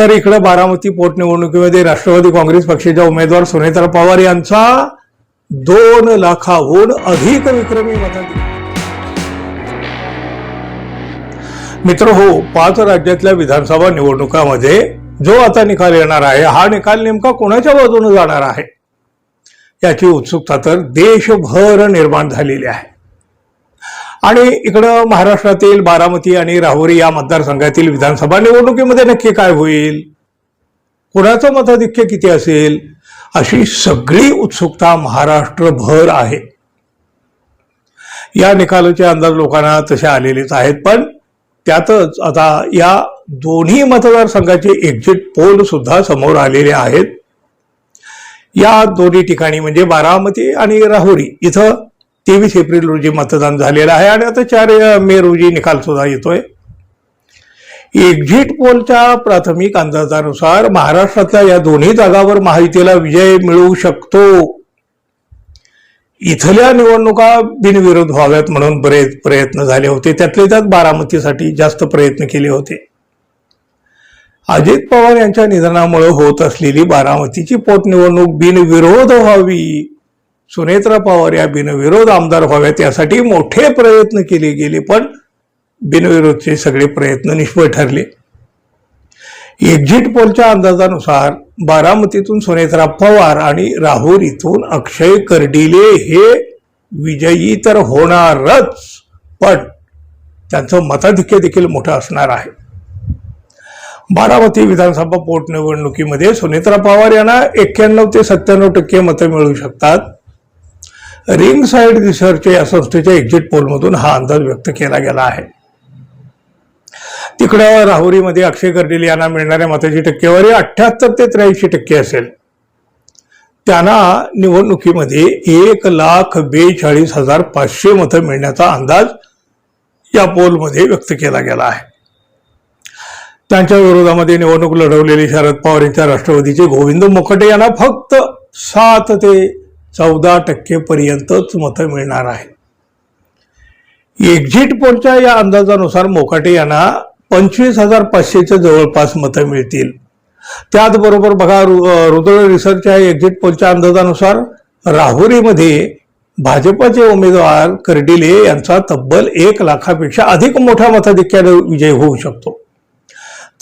तर इकडे बारामती पोटनिवडणुकीमध्ये राष्ट्रवादी काँग्रेस पक्षाच्या उमेदवार सुनेत्रा पवार यांचा 2 लाखाहून अधिक विक्रमी मताधिक्य। मित्र हो, 5 राज्यातल्या विधानसभा निवडणुकांमध्ये जो आता निकाल येणार आहे, हा निकाल नेमका कोणाच्या बाजूने जाणार आहे याची उत्सुकता तर देशभर निर्माण झालेली आहे। आणि इकडं महाराष्ट्रातील बारामती आणि राहुरी या मतदारसंघातील विधानसभा निवडणुकीमध्ये नक्की काय होईल, कोणाचं मताधिक्य किती असेल, अशी सगळी उत्सुकता महाराष्ट्रभर आहे। या निकालाचे अंदाज लोकांना तसे आलेलेच आहेत, पण त्यातच आता या दोन्ही मतदारसंघाचे एक्झिट पोल सुद्धा समोर आलेले आहेत। या दोन्ही ठिकाणी म्हणजे बारामती आणि राहुरी इथं 23 एप्रिल रोजी मतदान झालेलं आहे आणि आता 4 मे रोजी निकाल सुद्धा येतोय। एक्झिट पोलच्या प्राथमिक अंदाजानुसार महाराष्ट्रातल्या या दोन्ही जागांवर महायुतीला विजय मिळू शकतो। इथल्या निवडणुका बिनविरोध व्हाव्यात म्हणून बरेच प्रयत्न झाले होते, त्यातले त्यात बारामतीसाठी जास्त प्रयत्न केले होते। अजित पवार यांच्या निधनामुळे होत असलेली बारामतीची पोटनिवडणूक बिनविरोध व्हावी, सुनेत्रा पवार या बिनविरोध आमदार व्हाव्यात यासाठी मोठे प्रयत्न केले गेले, पण बिनविरोधचे सगळे प्रयत्न निष्फळ ठरले। एक्झिट पोलच्या अंदाजानुसार बारामतीतून सुनेत्रा पवार आणि राहुरीतून अक्षय कर्डिले हे विजयी तर होणारच, पण त्यांचं मताधिक्य देखील मोठं असणार आहे। बारामती विधानसभा पोटनिवडणुकीमध्ये सुनेत्रा पवार यांना 91 ते 97% मतं मिळू शकतात। रिंग साइड रिसर्च या संस्थेच्या एक्झिट पोलमधून हा अंदाज व्यक्त केला गेला आहे। तिकडे राहुरीमध्ये अक्षय कर्डिले यांना मिळणाऱ्या मताची टक्केवारी 78 ते 83% असेल। त्यांना निवडणुकीमध्ये 1,42,500 मतं मिळण्याचा अंदाज या पोलमध्ये व्यक्त केला गेला आहे। त्यांच्या विरोधामध्ये निवडणूक लढवलेले शरद पवार यांच्या राष्ट्रवादीचे गोविंद मोकाटे यांना फक्त 7 ते 14% पर्यंतच मतं मिळणार आहे। एक्झिट पोलच्या या अंदाजानुसार मोकाटे यांना 25,500च्या जवळपास मतं मिळतील। त्याचबरोबर बघा, रुद्र रिसर्चच्या एक्झिट पोलच्या अंदाजानुसार राहुरीमध्ये भाजपचे उमेदवार कर्डिले यांचा तब्बल 1 लाखापेक्षा अधिक मोठ्या मताधिक्याने विजय होऊ शकतो।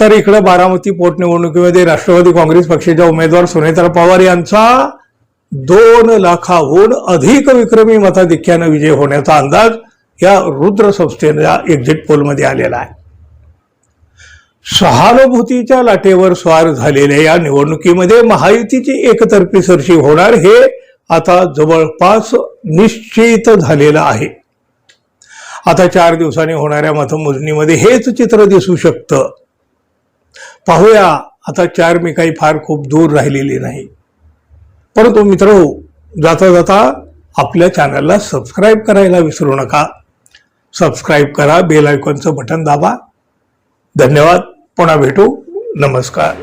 तर इकडे बारामती पोटनिवडणुकीमध्ये राष्ट्रवादी काँग्रेस पक्षाच्या उमेदवार सुनेत्रा पवार यांचा 2 लाखाहून अधिक विक्रमी मताधिक्याने विजय होण्याचा अंदाज या रुद्र संस्थेच्या एक्झिट पोलमध्ये आलेला आहे। सहानुभूतीच्या लाटेवर स्वार झालेल्या या निवडणुकीमध्ये महायुतीची एकतर्फी सरशी होणार हे आता जवळपास निश्चित झालेलं आहे। आता 4 दिवसांनी होणाऱ्या मतमोजणीमध्ये हेच चित्र दिसू शकतं। पाहूया, आता 4 मे काही फार खूप दूर राहिलेली नाही। परंतु मित्रहो, जाता जाता आपल्या चॅनलला सबस्क्राईब करायला विसरू नका। सबस्क्राईब करा, बेल आयकॉनचं बटन दाबा। धन्यवाद, पुन्हा भेटू, नमस्कार।